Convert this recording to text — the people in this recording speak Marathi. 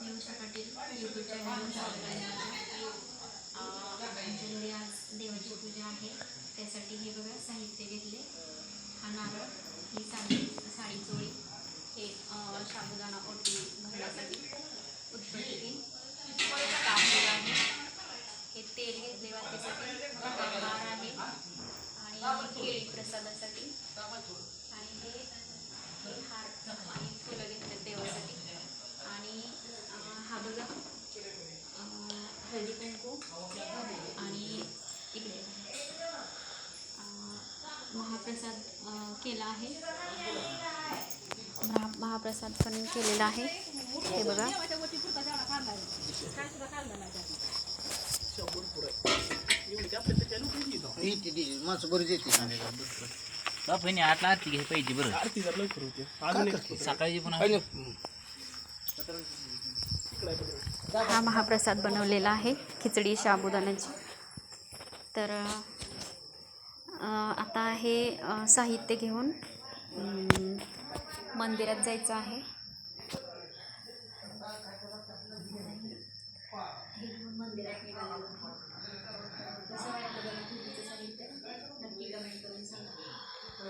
उषा पाटील यूट्यूब चॅनलवर स्वागत आहे आमच्या घरी आज देवाची पूजा आहे, त्यासाठी हे बघा साहित्य घेतले. हा नारळ, ही साडी चोळी, हे साबुदाणा ओटी भरण्यासाठी, उत्पत्ती तांदूळ आहे, हे तेल घेतले वातीसाठी, हार आहे आणि केळी प्रसादासाठी, आणि हे हार आणि फुलं घेतले देवासाठी. आणि हा बघा हळदी कुंकू आणि इकडे महाप्रसाद केला आहे. महाप्रसाद पण केलेला आहे. हे बघा बापाने आतला आरती घ्यायला पाहिजे बरं, सकाळी पुन्हा. हा महाप्रसाद बनवलेला आहे, खिचडी साबुदाण्याची. तर आता हे साहित्य घेऊन मंदिरात जायचं आहे. मंदिरात निघालेलो आहे.